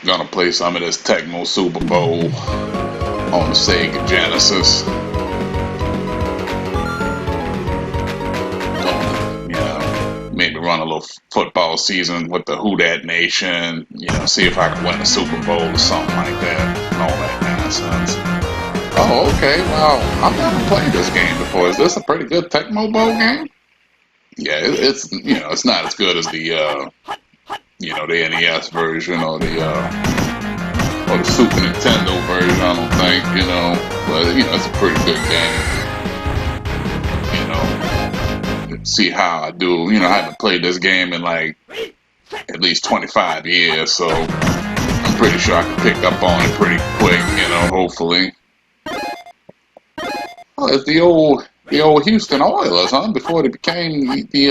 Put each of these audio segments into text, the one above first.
Gonna play some of this Tecmo Super Bowl on the Sega Genesis. Maybe run a little football season with the Who Dat Nation. See if I can win a Super Bowl or something like that. And all that nonsense. Oh, okay. Well, I've never played this game before. Is this a pretty good Tecmo Bowl game? Yeah, it's not as good as the the NES version or the Super Nintendo version. I don't think, but it's a pretty good game. See how I do. I haven't played this game in like at least 25 years, so I'm pretty sure I can pick up on it pretty quick. Hopefully. Oh, it's the old Houston Oilers, huh? Before they became the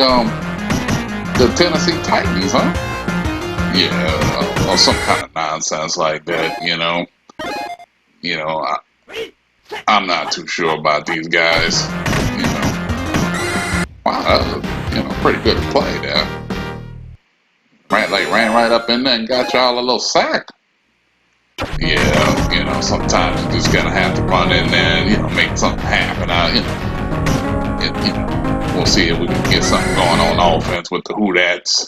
Tennessee Titans, huh? Yeah, or some kind of nonsense like that. I'm not too sure about these guys. Wow, that was pretty good play there. Ran right up in there and got y'all a little sack. Yeah, sometimes you just gotta have to run in there and make something happen. We'll see if we can get something going on offense with the Who Dats.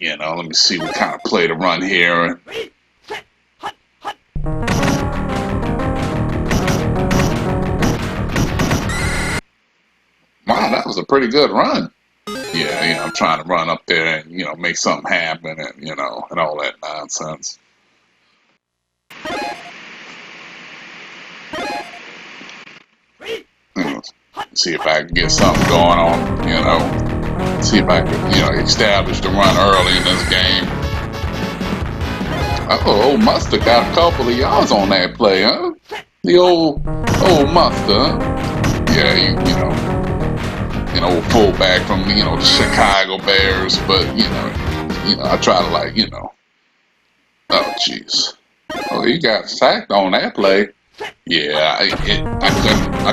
Let me see what kind of play to run here. Wow, that was a pretty good run. Yeah, I'm trying to run up there and, make something happen and, and all that nonsense. See if I can get something going on, see if I can, establish the run early in this game. Old Mustard got a couple of yards on that play, huh? The old Mustard, huh? Yeah, fullback from, the Chicago Bears, but, I try to oh, jeez. Oh, he got sacked on that play. Yeah, I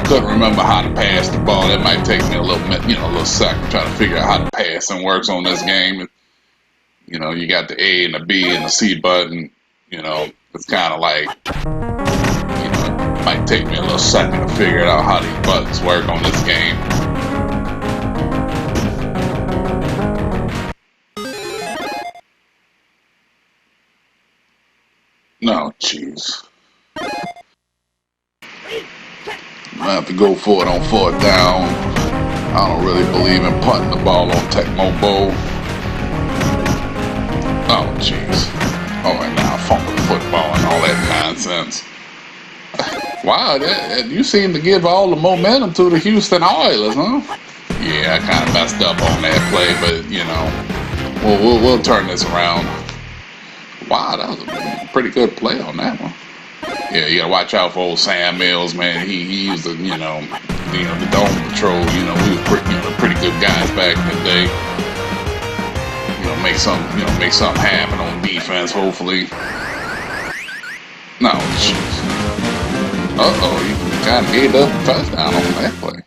couldn't remember how to pass the ball. It might take me a little minute, a little second trying to figure out how the passing works on this game. You got the A and the B and the C button. It's kind of like, it might take me a little second to figure out how these buttons work on this game. No, jeez. I have to go for it on 4th down. I don't really believe in punting the ball on Tecmo Bowl. Oh, jeez. Alright, now I fumble the football and all that nonsense. Wow, you seem to give all the momentum to the Houston Oilers, huh? Yeah, I kind of messed up on that play, but, we'll turn this around. Wow, that was a pretty good play on that one. Yeah, you gotta watch out for old Sam Mills, man. He used the, the Dome Patrol. We were pretty good guys back in the day. Make something happen on defense, hopefully. No, jeez. You kind of gave up a touchdown on that play.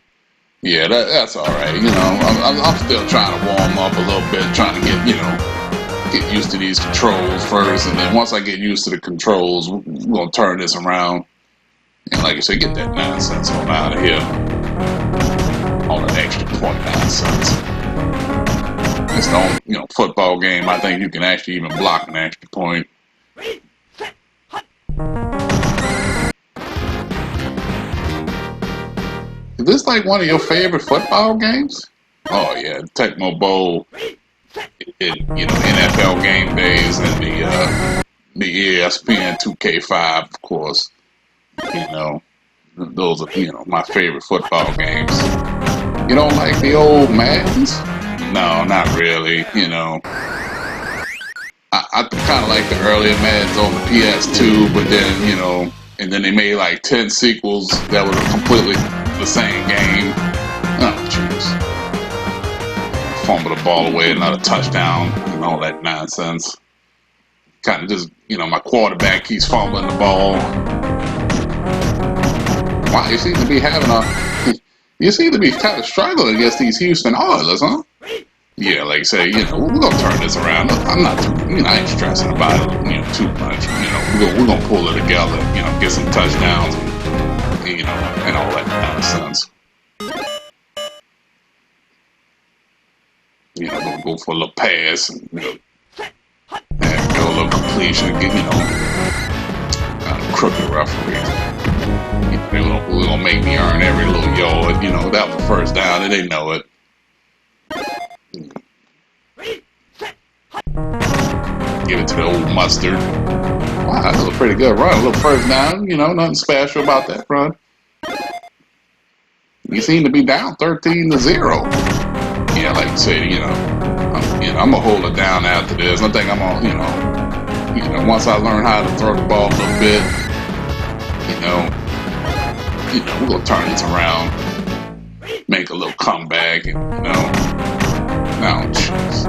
Yeah, that's all right. I'm still trying to warm up a little bit, trying to get used to these controls first, and then once I get used to the controls, we're gonna turn this around. And like I said, get that nonsense on out of here. All that extra point nonsense. It's the only, football game I think you can actually even block an extra point. Is this like one of your favorite football games? Oh yeah, Tecmo Bowl. NFL game days and the ESPN 2K5, of course. Those are my favorite football games. You don't like the old Maddens? No, not really. I kind of like the earlier Maddens on the PS2, but then and then they made like 10 sequels that were completely the same game. Oh, jeez. Fumble the ball away, another touchdown, and all that nonsense. Kind of just, my quarterback keeps fumbling the ball. Wow, you seem to be kind of struggling against these Houston Oilers, huh? yeah, like I say, we're gonna turn this around. I'm not too, I ain't stressing about it, too much. We're gonna pull it together. Get some touchdowns, and all that nonsense. Gonna go for a little pass, and go a little completion, crooked referees. We're gonna make me earn every little yard. That was the first down, and they know it. Give it to the old mustard. Wow, that was a pretty good run. A little first down, nothing special about that run. You seem to be down 13-0. Yeah, like I said, I'm gonna hold it down after this. I think I'm gonna, once I learn how to throw the ball a little bit, we're gonna turn this around, make a little comeback, Now, jeez.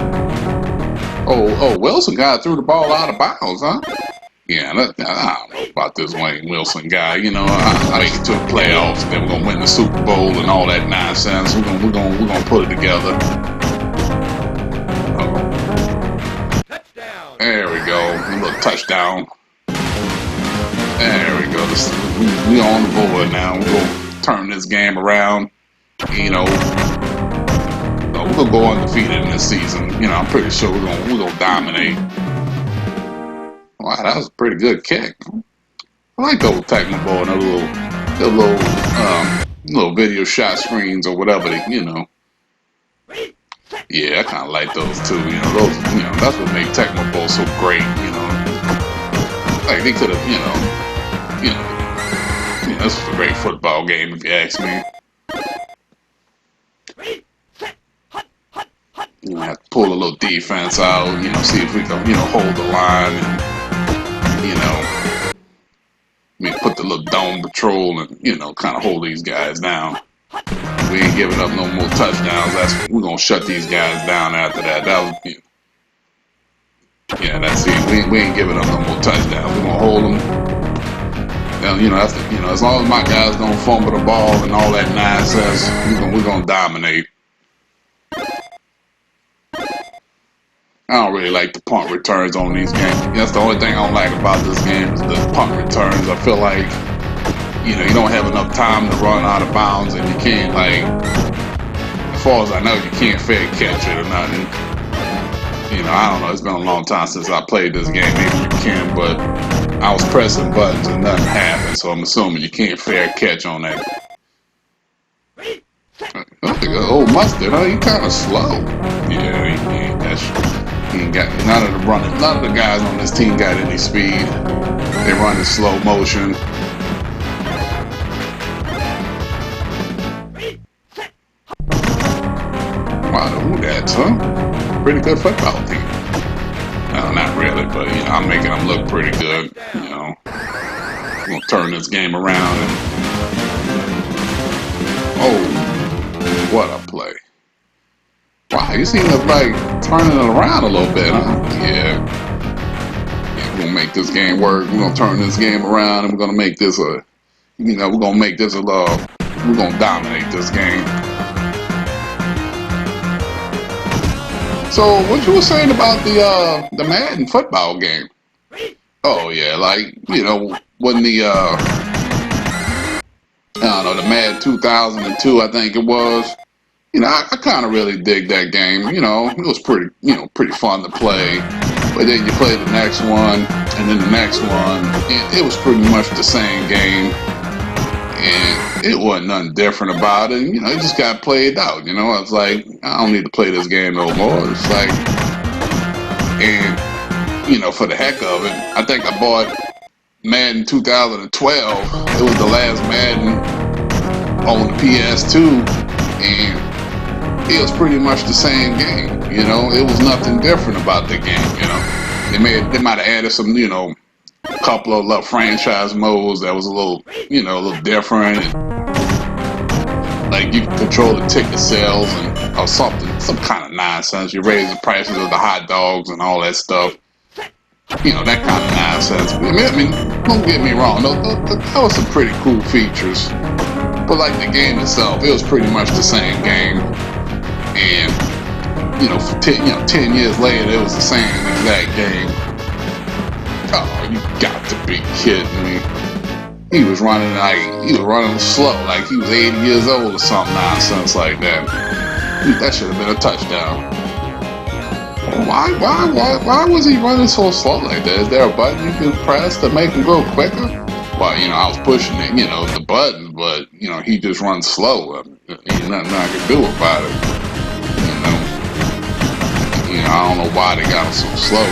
Oh, Wilson got threw the ball out of bounds, huh? Yeah, I don't know about this Wayne Wilson guy. I make it to the playoffs, then we're gonna win the Super Bowl and all that nonsense. We're gonna put it together. Touchdown. There we go, a little touchdown. There we go. We on the board now. We're gonna turn this game around. We're gonna go undefeated in this season. I'm pretty sure we're gonna dominate. Wow, that was a pretty good kick. I like those Tecmo ball and the little video shot screens or whatever. Yeah, I kind of like those too. Those. That's what made Tecmo ball so great. Like they could have. This was a great football game if you ask me. Have to pull a little defense out, see if we can, hold the line and, put the little dome patrol and, kind of hold these guys down. We ain't giving up no more touchdowns. We're going to shut these guys down after that. That's it. We ain't giving up no more touchdowns. We're going to hold them. And, as long as my guys don't fumble the ball and all that nonsense, we're going to dominate. I don't really like the punt returns on these games. That's the only thing I don't like about this game is the punt returns. I feel like, you don't have enough time to run out of bounds, and you can't, as far as I know, you can't fair catch it or nothing. I don't know. It's been a long time since I played this game. Maybe you can, but I was pressing buttons and nothing happened, so I'm assuming you can't fair catch on that. Oh, Mustard, huh? He kind of slow. Yeah, he ain't got none of the guys on this team got any speed. They run in slow motion. Wow, the Who-Dats, huh? Pretty good football team. No, not really, but I'm making them look pretty good. We're gonna turn this game around and what a play. Wow, you seem to turning it around a little bit, huh? Yeah, we're gonna make this game work. We're gonna turn this game around and we're gonna make this we're gonna dominate this game. So what you were saying about the Madden football game? Oh yeah, when the I don't know, the Madden 2002, I think it was. I kind of really dig that game. It was pretty fun to play. But then you play the next one, and then the next one, and it was pretty much the same game. And it wasn't nothing different about it. It just got played out. I was like, I don't need to play this game no more. It's like, and, for the heck of it, I think I bought Madden 2012. It was the last Madden on the PS2, and it was pretty much the same game. It was nothing different about the game. They might have added some, a couple of little franchise modes that was a little different. And, you can control the ticket sales or something, some kind of nonsense. You raise the prices of the hot dogs and all that stuff. That kind of nonsense. I mean, don't get me wrong. That was some pretty cool features. But the game itself, it was pretty much the same game. And for 10 years later, it was the same exact game. Oh, you got to be kidding me. He was running slow, like he was 80 years old or something nonsense like that. That should have been a touchdown. Why was he running so slow like that? Is there a button you can press to make him go quicker? Well, I was pushing it, the button, but he just runs slow. Ain't nothing I can do about it. I don't know why they got him so slow.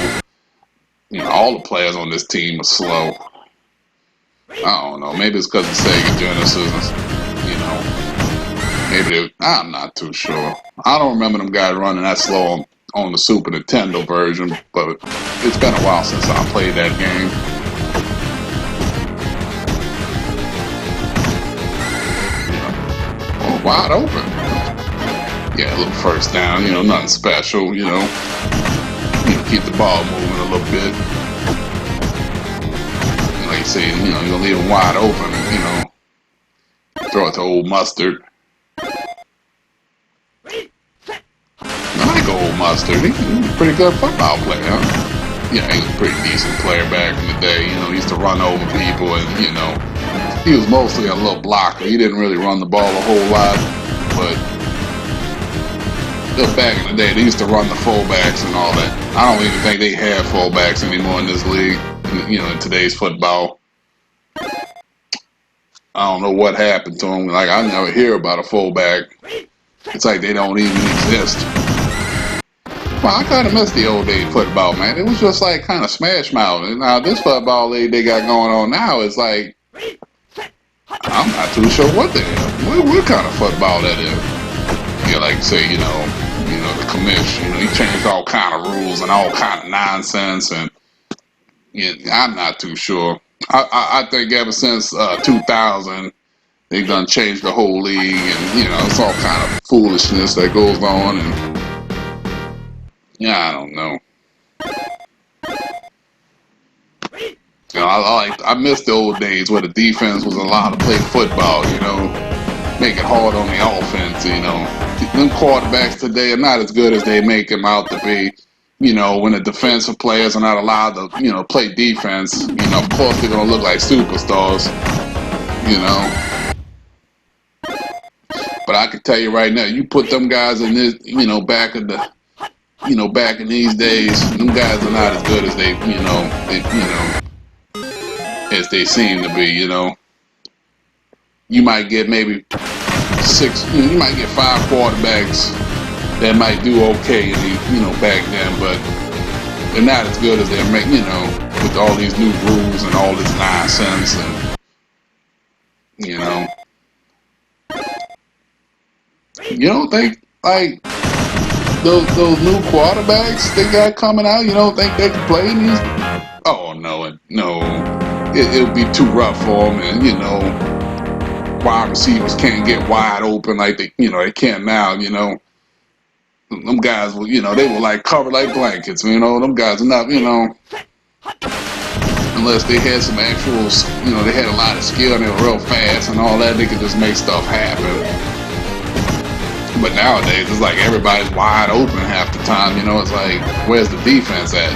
All the players on this team are slow. I don't know. Maybe it's because of Sega Genesis. Maybe I'm not too sure. I don't remember them guys running that slow on the Super Nintendo version, but it's been a while since I played that game. Oh, wide open. Yeah, a little first down. Nothing special. Keep the ball moving a little bit. Like you say, you're gonna leave them wide open. Throw it to old Mustard. I like old Mustard. He's a pretty good football player, huh? Yeah, he was a pretty decent player back in the day. He used to run over people, and he was mostly a little blocker. He didn't really run the ball a whole lot, but back in the day, they used to run the fullbacks and all that. I don't even think they have fullbacks anymore in this league. In today's football. I don't know what happened to them. Like, I never hear about a fullback. It's like they don't even exist. Well, I kind of miss the old day football, man. It was just like kind of smash mouth. And now this football league they got going on now is like, I'm not too sure what they are. What kind of football that is? Yeah, like say, the commission, he changed all kind of rules and all kind of nonsense, and I'm not too sure. I think ever since 2000, they've done changed the whole league, and it's all kind of foolishness that goes on, and I don't know. I miss the old days where the defense was allowed to play football, make it hard on the offense, Them quarterbacks today are not as good as they make them out to be. When the defensive players are not allowed to, play defense, of course they're going to look like superstars, But I can tell you right now, you put them guys in this, back in these days, them guys are not as good as as they seem to be, You might get maybe you might get 5 quarterbacks that might do okay back then, but they're not as good as they're making, with all these new rules and all this nonsense, and you don't think like those new quarterbacks they got coming out, you don't think they can play in these? Oh no, it'll be too rough for them, and wide receivers can't get wide open like they can now, Them guys will, they were like covered like blankets, them guys are not, unless they had some actual, they had a lot of skill and they were real fast and all that, they could just make stuff happen. But nowadays, it's like everybody's wide open half the time, it's like, where's the defense at,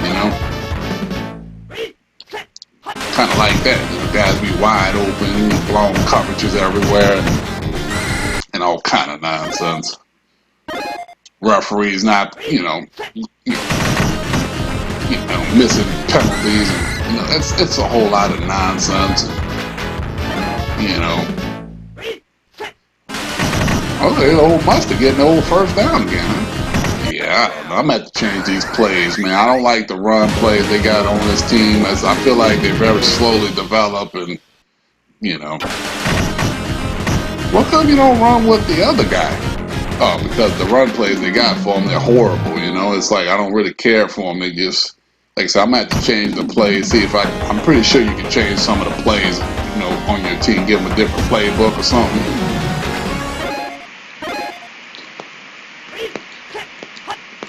Kind of like that, guys be wide open, blown coverages everywhere, and all kind of nonsense. Referees not, missing penalties, and it's a whole lot of nonsense, Okay, old Mustard getting the old first down again, huh? Yeah, I don't know. I'm going to have to change these plays, man. I don't like the run plays they got on this team, as I feel like they very slowly develop, and, What come you don't run with the other guy? Oh, because the run plays they got for them, they're horrible, It's like I don't really care for them. They just, like I said, I'm going to have to change the plays, see if I'm pretty sure you can change some of the plays, on your team, give them a different playbook or something.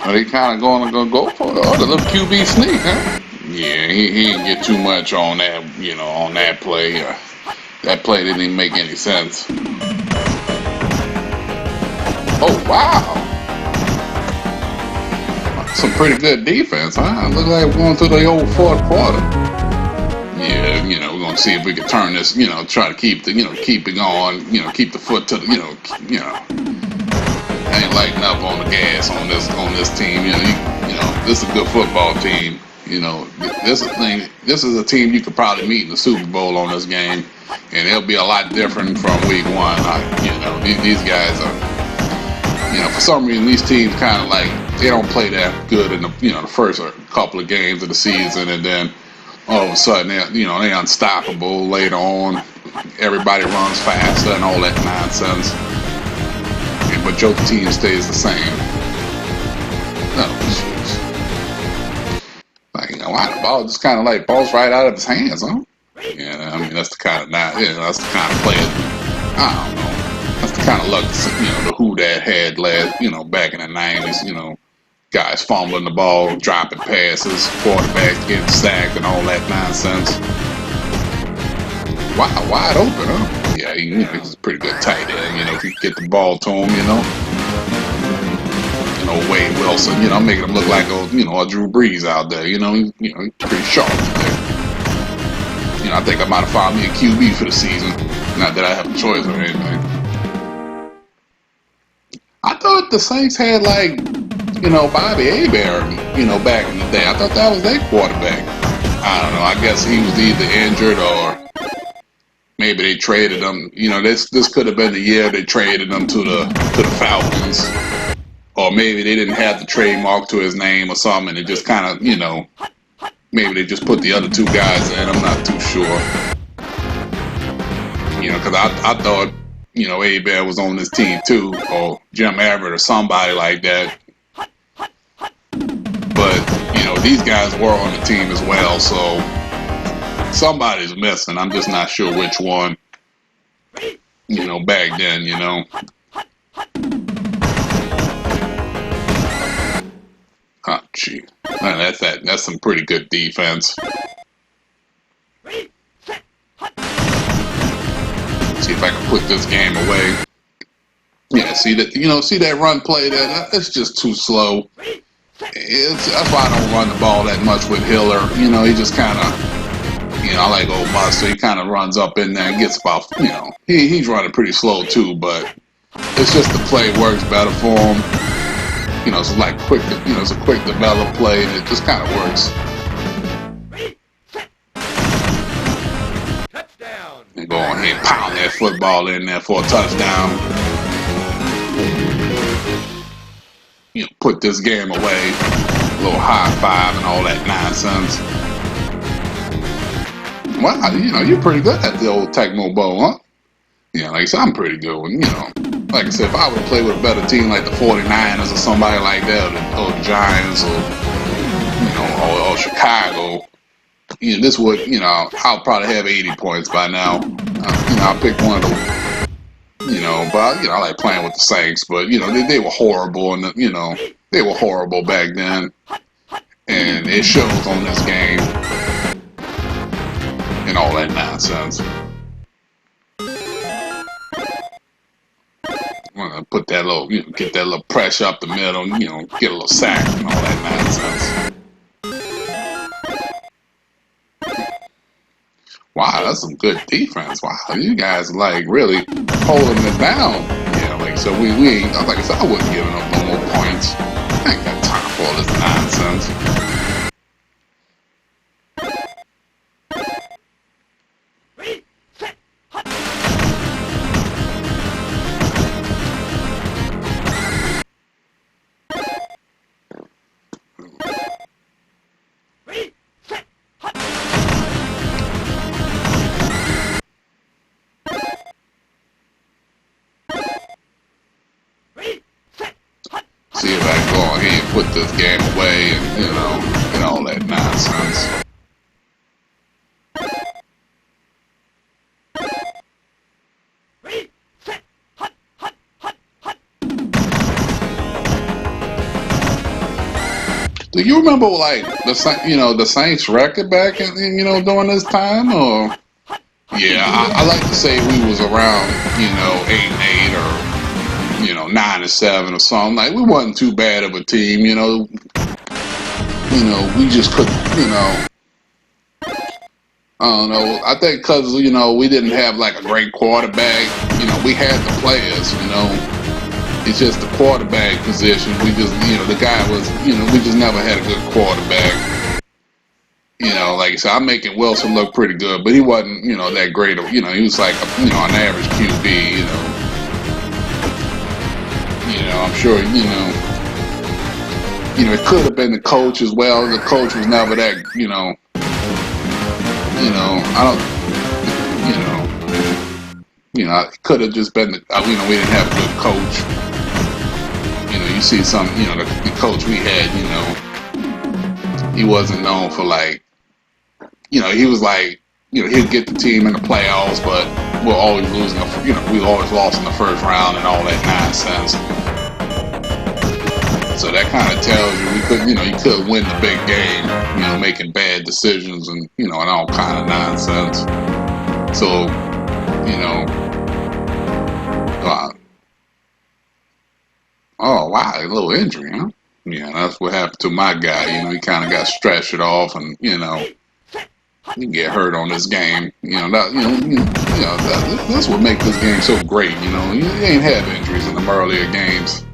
Are they kind of going to go for it? Oh, the little QB sneak, huh? Yeah, he didn't get too much on that, on that play. That play didn't even make any sense. Oh, wow. Some pretty good defense, huh? Look like we're going through the old fourth quarter. Yeah, we're gonna see if we can turn this. Try to keep keep it going. Keep the foot to the. Ain't lighting up on the gas on this team. This is a good football team. This is a team you could probably meet in the Super Bowl on this game, and it'll be a lot different from week one. These guys are. For some reason, these teams kind of like they don't play that good in the first couple of games of the season, and then all of a sudden they're unstoppable later on. Everybody runs faster and all that nonsense, but your team stays the same. Oh, jeez. Why the ball just kind of like balls right out of his hands, huh? Yeah, I mean that's the kind of that's the kind of players. I don't know. That's the kind of luck the Who that had last back in the '90s. Guys fumbling the ball, dropping passes, quarterbacks getting sacked, and all that nonsense. Wide open, huh? Yeah, he's a pretty good tight end. If you get the ball to him, Wade Wilson, making him look like a Drew Brees out there. He's pretty sharp there. I think I might have found me a QB for the season. Not that I have a choice or anything. I thought the Saints had like, Bobby Hebert, back in the day. I thought that was their quarterback. I don't know. I guess he was either injured or maybe they traded him. This could have been the year they traded him to the Falcons, or maybe they didn't have the trademark to his name or something. And it just kind of, maybe they just put the other two guys in. I'm not too sure. Because I thought. Hebert was on this team too, or Jim Everett or somebody like that. But, these guys were on the team as well, so somebody's missing. I'm just not sure which one, back then, Oh, gee. That's some pretty good defense. See if I can put this game away. Yeah, see that run play there? That's just too slow. That's why I don't run the ball that much with Hiller. He just kind of, I like old Buster. He kind of runs up in there and gets about, he's running pretty slow too, but it's just the play works better for him. It's like quick, it's a quick develop play, and it just kind of works. And go ahead and pound that football in there for a touchdown. Put this game away. A little high five and all that nonsense. Well, you're pretty good at the old Tecmo Bowl, huh? Like I said, I'm pretty good with, like I said, if I would play with a better team like the 49ers or somebody like that, or the Giants, or Chicago, this would, I'll probably have 80 points by now. I'll pick one of them. But I like playing with the Saints, but they were horrible, and they were horrible back then, and it shows on this game and all that nonsense. Put that little, get that little pressure up the middle, get a little sack and all that nonsense. Wow, that's some good defense. Wow, you guys like really holding it down. So we ain't, like I said, I wasn't giving up no more points. I ain't got time for all this nonsense. See if I can go ahead and put this game away and all that nonsense. Do you remember like the Saints record back in, during this time? Or yeah, I like to say we was around 8-8 or 9-7 or something. Like we wasn't too bad of a team. we just couldn't, I don't know. I think because, we didn't have like a great quarterback. We had the players, It's just the quarterback position. We just, the guy was, we just never had a good quarterback. Like I said, I'm making Wilson look pretty good, but he wasn't, that great. He was like, an average QB, I'm sure, it could have been the coach as well. The coach was never that, I don't, it could have just been, we didn't have a good coach. You see some, the coach we had, he wasn't known for like, he was like, he'd get the team in the playoffs, but we're always losing, we always lost in the first round and all that nonsense. So that kind of tells you we could, you could win the big game, making bad decisions and, and all kind of nonsense. So, oh wow, a little injury, huh? Yeah, that's what happened to my guy. He kind of got stretched it off, and he get hurt on this game. That's what makes this game so great. You ain't have injuries in them earlier games.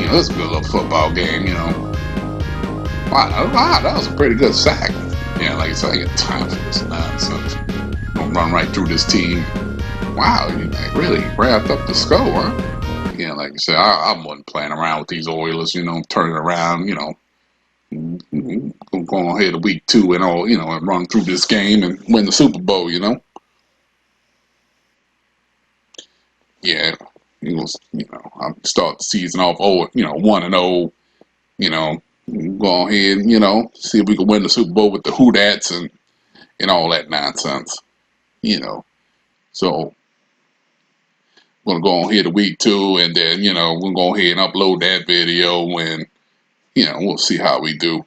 It's a good little football game. Wow, that was a pretty good sack. Yeah, like I said, I get time for this nonsense. Gonna run right through this team. Wow, you like really wrapped up the score, huh? Yeah, like I said, I wasn't playing around with these Oilers, turning around, go ahead to week 2 and all, and run through this game and win the Super Bowl, Yeah, I start the season off 1-0, go ahead, see if we can win the Super Bowl with the Hoodats and all that nonsense, So we're gonna go on here to week 2 and then, we'll go ahead and upload that video and, we'll see how we do.